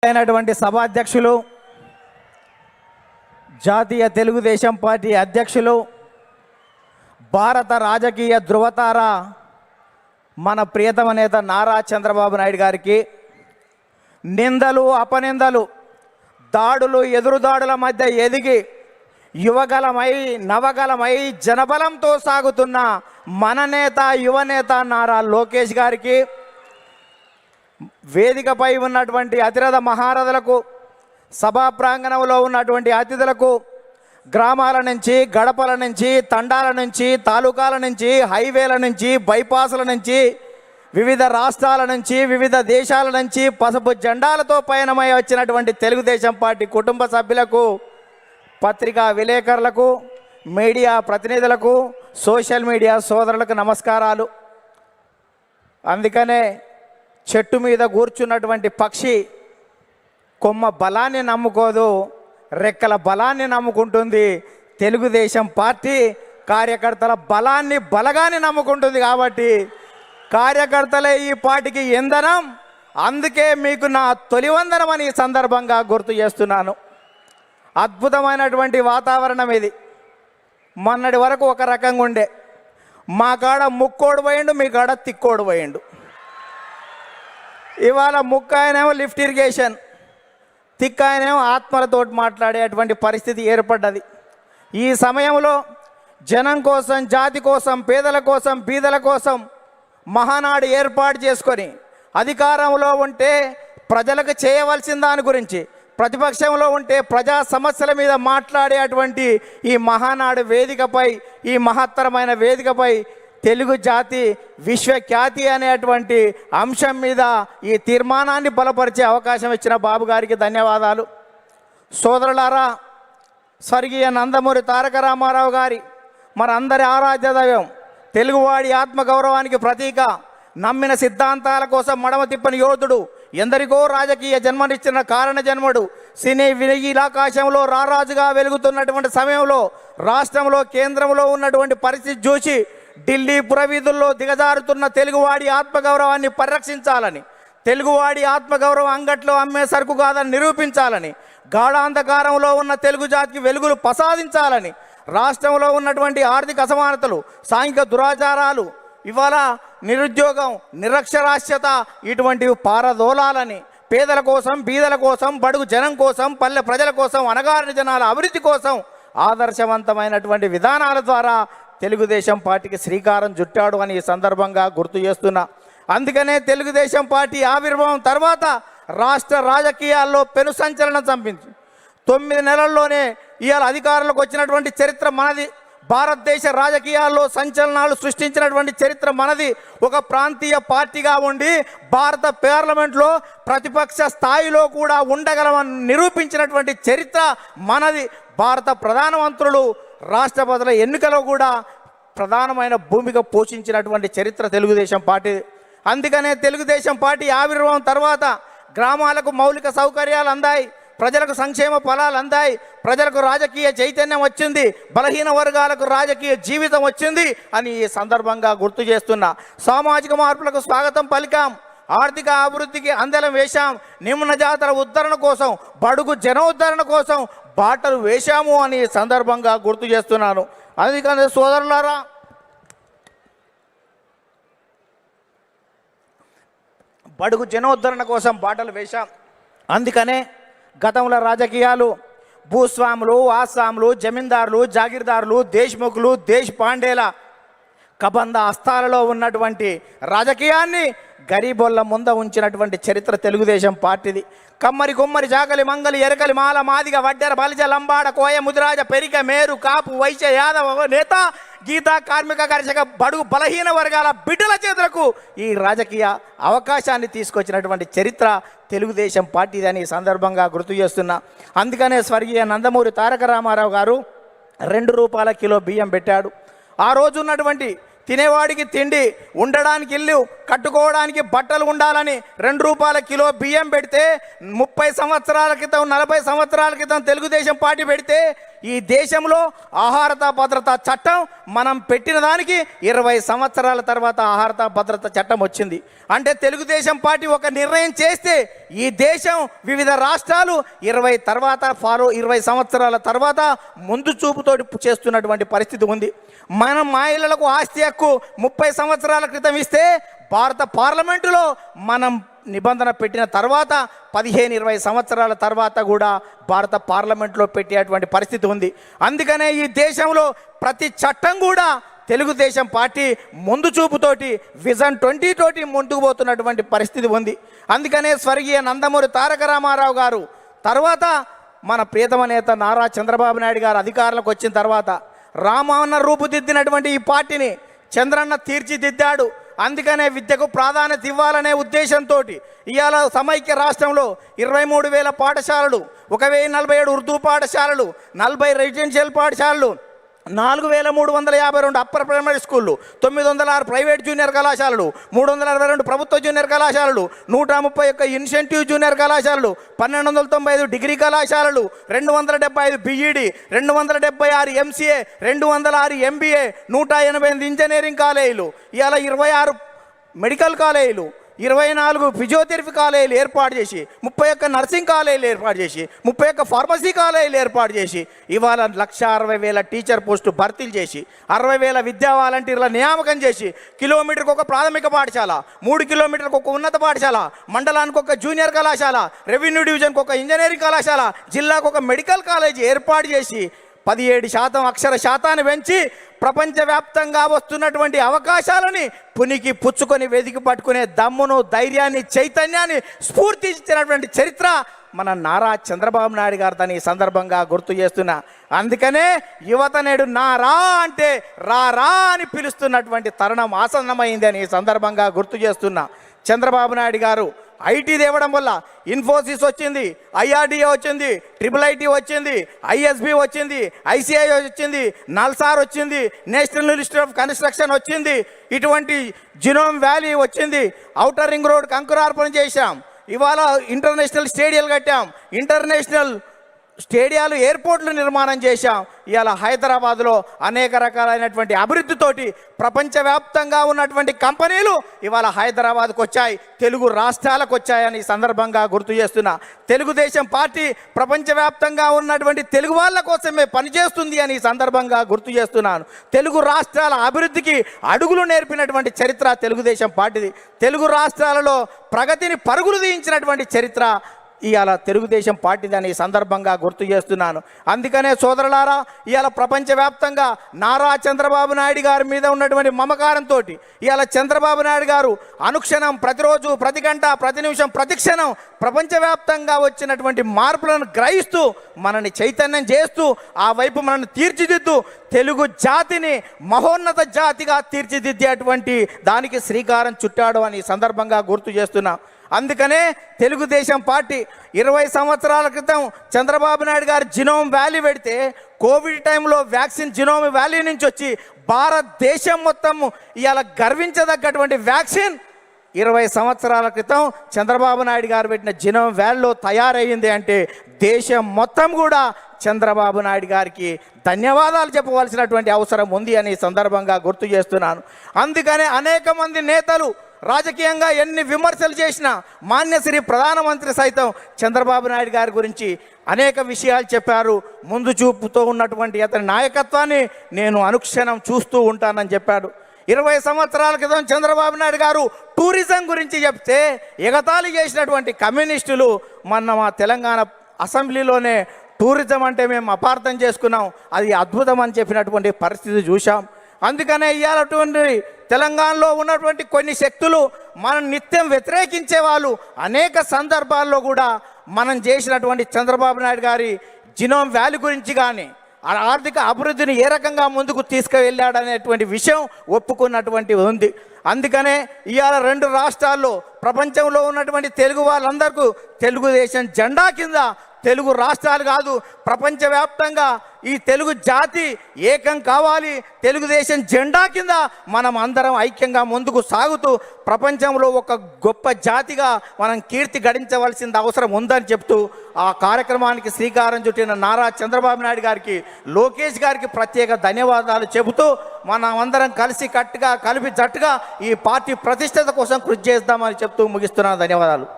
అయినటువంటి సభాధ్యక్షులు, జాతీయ తెలుగుదేశం పార్టీ అధ్యక్షులు, భారత రాజకీయ ధృవతార మన ప్రియతమ నేత నారా చంద్రబాబు నాయుడు గారికి నిందలు, అపనిందలు, దాడులు, ఎదురుదాడుల మధ్య ఎదిగి యువగలమై నవగలమై జనబలంతో సాగుతున్న మన నేత, యువనేత నారా లోకేష్ గారికి, వేదికపై ఉన్నటువంటి అతిరథ మహారథులకు, సభా ప్రాంగణంలో ఉన్నటువంటి అతిథులకు, గ్రామాల నుంచి, గడపల నుంచి, తండాల నుంచి, తాలూకాల నుంచి, హైవేల నుంచి, బైపాసుల నుంచి, వివిధ రాష్ట్రాల నుంచి, వివిధ దేశాల నుంచి పసుపు జెండాలతో పయనమై వచ్చినటువంటి తెలుగుదేశం పార్టీ కుటుంబ సభ్యులకు, పత్రికా విలేకరులకు, మీడియా ప్రతినిధులకు, సోషల్ మీడియా సోదరులకు నమస్కారాలు. అందుకనే చెట్టు మీద కూర్చున్నటువంటి పక్షి కొమ్మ బలాన్ని నమ్ముకోదు, రెక్కల బలాన్ని నమ్ముకుంటుంది. తెలుగుదేశం పార్టీ కార్యకర్తల బలగాన్ని నమ్ముకుంటుంది. కాబట్టి కార్యకర్తలే ఈ పార్టీకి ఇంధనం. అందుకే మీకు నా తొలి వందనం అని ఈ సందర్భంగా గుర్తు చేస్తున్నాను. అద్భుతమైనటువంటి వాతావరణం ఇది. మొన్నటి వరకు ఒక రకంగా ఉండే, మా కాడ ముక్కోడు పోయిండు, మీ కాడ తిక్కోడు పోయిండు. ఇవాళ ముక్క ఆయనేమో లిఫ్ట్ ఇరిగేషన్, తిక్క ఆయనేమో ఆత్మలతోటి మాట్లాడేటువంటి పరిస్థితి ఏర్పడ్డది. ఈ సమయంలో జనం కోసం, జాతి కోసం, పేదల కోసం, బీదల కోసం మహానాడు ఏర్పాటు చేసుకొని అధికారంలో ఉంటే ప్రజలకు చేయవలసిన దాని గురించి, ప్రతిపక్షంలో ఉంటే ప్రజా సమస్యల మీద మాట్లాడేటువంటి ఈ మహానాడు వేదికపై, ఈ మహత్తరమైన వేదికపై తెలుగు జాతి విశ్వఖ్యాతి అనేటువంటి అంశం మీద ఈ తీర్మానాన్ని బలపరిచే అవకాశం ఇచ్చిన బాబు గారికి ధన్యవాదాలు. సోదరులారా, స్వర్గీయ నందమూరి తారక రామారావు గారి మనందరి ఆరాధ్య దైవం, తెలుగువాడి ఆత్మగౌరవానికి ప్రతీక, నమ్మిన సిద్ధాంతాల కోసం మడమ తిప్పని యోధుడు, ఎందరికో రాజకీయ జన్మనిచ్చిన కారణ జన్ముడు, సినీ వినీలాకాశంలో రారాజుగా వెలుగుతున్నటువంటి సమయంలో రాష్ట్రంలో, కేంద్రంలో ఉన్నటువంటి పరిస్థితి చూసి ఢిల్లీ పురవీధుల్లో దిగజారుతున్న తెలుగువాడి ఆత్మగౌరవాన్ని పరిరక్షించాలని, తెలుగువాడి ఆత్మగౌరవం అంగట్లో అమ్మే సరుకు కాదని నిరూపించాలని, గాఢాంధకారంలో ఉన్న తెలుగు జాతికి వెలుగులు ప్రసాదించాలని, రాష్ట్రంలో ఉన్నటువంటి ఆర్థిక అసమానతలు, సాంఘిక దురాచారాలు, ఇవాళ నిరుద్యోగం, నిరక్షరాస్యత ఇటువంటివి పారదోలాలని, పేదల కోసం, బీదల కోసం, బడుగు జనం కోసం, పల్లె ప్రజల కోసం, అణగారిన జనాల అభివృద్ధి కోసం ఆదర్శవంతమైనటువంటి విధానాల ద్వారా తెలుగుదేశం పార్టీకి శ్రీకారం చుట్టాడు అని ఈ సందర్భంగా గుర్తు చేస్తున్నా. అందుకనే తెలుగుదేశం పార్టీ ఆవిర్భావం తర్వాత రాష్ట్ర రాజకీయాల్లో పెను సంచలనం చంపింది. 9 నెలల్లోనే ఇవాళ అధికారంలోకి వచ్చినటువంటి చరిత్ర మనది. భారతదేశ రాజకీయాల్లో సంచలనాలు సృష్టించినటువంటి చరిత్ర మనది. ఒక ప్రాంతీయ పార్టీగా ఉండి భారత పార్లమెంట్లో ప్రతిపక్ష స్థాయిలో కూడా ఉండగలమని నిరూపించినటువంటి చరిత్ర మనది. భారత ప్రధానమంత్రులు, రాష్ట్రపతుల ఎన్నికలో కూడా ప్రధానమైన భూమిక పోషించినటువంటి చరిత్ర తెలుగుదేశం పార్టీ. అందుకనే తెలుగుదేశం పార్టీ ఆవిర్భావం తర్వాత గ్రామాలకు మౌలిక సౌకర్యాలు అందాయి, ప్రజలకు సంక్షేమ ఫలాలు అందాయి, ప్రజలకు రాజకీయ చైతన్యం వచ్చింది, బలహీన వర్గాలకు రాజకీయ జీవితం వచ్చింది అని ఈ సందర్భంగా గుర్తు చేస్తున్నా. సామాజిక మార్పులకు స్వాగతం పలికాం, ఆర్థిక అభివృద్ధికి అందలం వేశాం, నిమ్న జాతర ఉద్ధరణ కోసం, బడుగు జన ఉద్ధరణ కోసం బాటలు వేశాము అని సందర్భంగా గుర్తు చేస్తున్నాను. అందుకని సోదరులారా, బడుగు జనోద్ధరణ కోసం బాటలు వేశాం. అందుకనే గతంలో రాజకీయాలు భూస్వాములు, ఆసాములు, జమీందారులు, జాగీర్దారులు, దేశ్ముఖులు, దేశ్ పాండేల కబంధ హస్తాలలో ఉన్నటువంటి రాజకీయాన్ని గరీబోళ్ళ ముంద ఉంచినటువంటి చరిత్ర తెలుగుదేశం పార్టీది. కమ్మరి, కుమ్మరి, జాకలి, మంగలి, ఎరకలి, మాల, మాదిగ, వడ్డెర, బలిజ, లంబాడ, కోయ, ముదిరాజ, పెరిక, మేరు, కాపు, వైశ్య, యాదవ, నేత, గీత, కార్మిక, కర్షక, బడుగు బలహీన వర్గాల బిడ్డల చేతులకు ఈ రాజకీయ అవకాశాన్ని తీసుకొచ్చినటువంటి చరిత్ర తెలుగుదేశం పార్టీది అని సందర్భంగా గుర్తు చేస్తున్నా. అందుకనే స్వర్గీయ నందమూరి తారక రామారావు గారు 2 రూపాయల కిలో బియ్యం పెట్టాడు. ఆ రోజు ఉన్నటువంటి తినేవాడికి తిండి, ఉండడానికి ఇల్లు, కట్టుకోవడానికి బట్టలు ఉండాలని 2 రూపాయల కిలో బియ్యం పెడితే 30 సంవత్సరాల క్రితం, 40 సంవత్సరాల క్రితం తెలుగుదేశం పార్టీ పెడితే ఈ దేశంలో ఆహారత భద్రత చట్టం మనం పెట్టిన దానికి 20 సంవత్సరాల తర్వాత ఆహారత భద్రత చట్టం వచ్చింది. అంటే తెలుగుదేశం పార్టీ ఒక నిర్ణయం చేస్తే ఈ దేశం వివిధ రాష్ట్రాలు 20 సంవత్సరాల తర్వాత ముందు చూపుతో చేస్తున్నటువంటి పరిస్థితి ఉంది. మనం మహిళలకు ఆస్తి హక్కు 30 సంవత్సరాల క్రితం ఇస్తే భారత పార్లమెంటులో మనం నిబంధన పెట్టిన తర్వాత 15-20 సంవత్సరాల తర్వాత కూడా భారత పార్లమెంట్లో పెట్టేటువంటి పరిస్థితి ఉంది. అందుకనే ఈ దేశంలో ప్రతి చట్టం కూడా తెలుగుదేశం పార్టీ ముందు చూపుతోటి విజన్ 20 తోటి ముందుకు పోతున్నటువంటి పరిస్థితి ఉంది. అందుకనే స్వర్గీయ నందమూరి తారక రామారావు గారు తర్వాత మన ప్రియతమ నేత నారా చంద్రబాబు నాయుడు గారు అధికారంలోకి వచ్చిన తర్వాత రామన్న రూపుదిద్దినటువంటి ఈ పార్టీని చంద్రన్న తీర్చిదిద్దాడు. అందుకనే విద్యకు ప్రాధాన్యత ఇవ్వాలనే ఉద్దేశంతో ఇవాళ సమైక్య రాష్ట్రంలో 23,000 పాఠశాలలు, 1,047 ఉర్దూ పాఠశాలలు, 40 రెసిడెన్షియల్ పాఠశాలలు, 4,352 అప్పర్ ప్రైమరీ స్కూళ్ళు, 906 ప్రైవేట్ జూనియర్ కళాశాలలు, 362 ప్రభుత్వ జూనియర్ కళాశాలలు, 131 ఇన్సెంటివ్ జూనియర్ కళాశాలలు, 1,295 డిగ్రీ కళాశాలలు, 275 బీఈడి, 276 ఎంసీఏ, 206 ఎంబీఏ, 188 ఇంజనీరింగ్ కాలేజీలు, ఇవాళ 26 మెడికల్ కాలేజీలు, 24 ఫిజియోథెరపీ కాలేజీలు ఏర్పాటు చేసి, 31 నర్సింగ్ కాలేజీలు ఏర్పాటు చేసి, 31 ఫార్మసీ కాలేజీలు ఏర్పాటు చేసి, ఇవాళ 1,60,000 టీచర్ పోస్టు భర్తీలు చేసి, 60,000 విద్యా వాలంటీర్ల నియామకం చేసి, కిలోమీటర్కి ఒక ప్రాథమిక పాఠశాల, 3 కిలోమీటర్లకు ఒక ఉన్నత పాఠశాల, మండలానికి ఒక జూనియర్ కళాశాల, రెవెన్యూ డివిజన్కి ఒక ఇంజనీరింగ్ కళాశాల, జిల్లాకు ఒక మెడికల్ కాలేజీ ఏర్పాటు చేసి 17% అక్షర శాతాన్ని పెంచి ప్రపంచవ్యాప్తంగా వస్తున్నటువంటి అవకాశాలని పునికి పుచ్చుకొని వెతికి పట్టుకునే దమ్మును, ధైర్యాన్ని, చైతన్యాన్ని, స్ఫూర్తి ఇచ్చినటువంటి చరిత్ర మన నారా చంద్రబాబు నాయుడు గారిని ఈ సందర్భంగా గుర్తు చేస్తున్నా. అందుకనే యువత నేడు నారా అంటే రా అని పిలుస్తున్నటువంటి తరుణం ఆసన్నమైంది అని ఈ సందర్భంగా గుర్తు చేస్తున్నా. చంద్రబాబు నాయుడు గారు ఐటీ తేవడం వల్ల ఇన్ఫోసిస్ వచ్చింది, ఐఆర్డీఏ వచ్చింది, IIIT వచ్చింది, ఐఎస్బి వచ్చింది, ఐసిఐ వచ్చింది, నల్సార్ వచ్చింది, నేషనల్ ఇన్స్టిట్యూట్ ఆఫ్ కన్స్ట్రక్షన్ వచ్చింది, ఇటువంటి జినోమ్ వ్యాలీ వచ్చింది, ఔటర్ రింగ్ రోడ్ అంకురార్పణ చేశాం, ఇవాళ ఇంటర్నేషనల్ స్టేడియాలు కట్టాం, ఇంటర్నేషనల్ స్టేడియాలు, ఎయిర్పోర్ట్లు నిర్మాణం చేశాం. ఇవాళ హైదరాబాద్లో అనేక రకాలైనటువంటి అభివృద్ధితోటి ప్రపంచవ్యాప్తంగా ఉన్నటువంటి కంపెనీలు ఇవాళ హైదరాబాద్కు వచ్చాయి, తెలుగు రాష్ట్రాలకు వచ్చాయని సందర్భంగా గుర్తు చేస్తున్నా. తెలుగుదేశం పార్టీ ప్రపంచవ్యాప్తంగా ఉన్నటువంటి తెలుగు వాళ్ళ కోసమే పనిచేస్తుంది అని సందర్భంగా గుర్తు చేస్తున్నాను. తెలుగు రాష్ట్రాల అభివృద్ధికి అడుగులు నేర్పినటువంటి చరిత్ర తెలుగుదేశం పార్టీది. తెలుగు రాష్ట్రాలలో ప్రగతిని పరుగులు తీయించినటువంటి చరిత్ర ఇవాళ తెలుగుదేశం పార్టీదని ఈ సందర్భంగా గుర్తు చేస్తున్నాను. అందుకనే సోదరులారా, ఇవాళ ప్రపంచవ్యాప్తంగా నారా చంద్రబాబు నాయుడు గారి మీద ఉన్నటువంటి మమకారంతో ఇవాళ చంద్రబాబు నాయుడు గారు అనుక్షణం, ప్రతిరోజు, ప్రతి గంట, ప్రతి నిమిషం, ప్రతి క్షణం ప్రపంచవ్యాప్తంగా వచ్చినటువంటి మార్పులను గ్రహిస్తూ మనని చైతన్యం చేస్తూ ఆ వైపు మనల్ని తీర్చిదిద్దు తెలుగు జాతిని మహోన్నత జాతిగా తీర్చిదిద్దేటువంటి దానికి శ్రీకారం చుట్టాడు అని సందర్భంగా గుర్తు చేస్తున్నాం. అందుకనే తెలుగుదేశం పార్టీ 20 సంవత్సరాల క్రితం చంద్రబాబు నాయుడు గారు జినోమ్ వ్యాలీ పెడితే కోవిడ్ టైంలో వ్యాక్సిన్ జినోమ్ వ్యాలీ నుంచి వచ్చి భారతదేశం మొత్తం ఇవాళ గర్వించదగ్గటువంటి వ్యాక్సిన్ 20 సంవత్సరాల క్రితం చంద్రబాబు నాయుడు గారు పెట్టిన జినోమ్ వ్యాలీలో తయారయ్యింది అంటే దేశం మొత్తం కూడా చంద్రబాబు నాయుడు గారికి ధన్యవాదాలు చెప్పవలసినటువంటి అవసరం ఉంది అని సందర్భంగా గుర్తు చేస్తున్నాను. అందుకనే అనేక మంది నేతలు రాజకీయంగా ఎన్ని విమర్శలు చేసినా మాన్యశ్రీ ప్రధానమంత్రి సైతం చంద్రబాబు నాయుడు గారి గురించి అనేక విషయాలు చెప్పారు. ముందు చూపుతో ఉన్నటువంటి అతని నాయకత్వాన్ని నేను అనుక్షణం చూస్తూ ఉంటానని చెప్పాడు. 20 సంవత్సరాల క్రితం చంద్రబాబు నాయుడు గారు టూరిజం గురించి చెప్తే ఎగతాళి చేసినటువంటి కమ్యూనిస్టులు మొన్న మా తెలంగాణ అసెంబ్లీలోనే టూరిజం అంటే మేము అపార్థం చేసుకున్నాం, అది అద్భుతం అని చెప్పినటువంటి పరిస్థితి చూసాం. అందుకనే ఇవాళటువంటి తెలంగాణలో ఉన్నటువంటి కొన్ని శక్తులు మనం నిత్యం వ్యతిరేకించే వాళ్ళు అనేక సందర్భాల్లో కూడా మనం చేసినటువంటి చంద్రబాబు నాయుడు గారి జినోమ్ వ్యాలీ గురించి కానీ ఆర్థిక అభివృద్ధిని ఏ రకంగా ముందుకు తీసుకువెళ్ళాడనేటువంటి విషయం ఒప్పుకున్నటువంటి ఉంది. అందుకనే ఇవాళ 2 రాష్ట్రాల్లో ప్రపంచంలో ఉన్నటువంటి తెలుగు వాళ్ళందరికీ తెలుగుదేశం జెండా కింద తెలుగు రాష్ట్రాలు కాదు, ప్రపంచవ్యాప్తంగా ఈ తెలుగు జాతి ఏకం కావాలి. తెలుగుదేశం జెండా కింద మనం అందరం ఐక్యంగా ముందుకు సాగుతూ ప్రపంచంలో ఒక గొప్ప జాతిగా మనం కీర్తి గడించవలసిన అవసరం ఉందని చెప్తూ ఆ కార్యక్రమానికి శ్రీకారం చుట్టిన నారా చంద్రబాబు నాయుడు గారికి, లోకేష్ గారికి ప్రత్యేక ధన్యవాదాలు చెబుతూ మనం అందరం కలిసి కట్టుగా కలిపి జట్టుగా ఈ పార్టీ ప్రతిష్టత కోసం కృషి చేద్దామని చెప్తూ ముగిస్తున్నాను. ధన్యవాదాలు.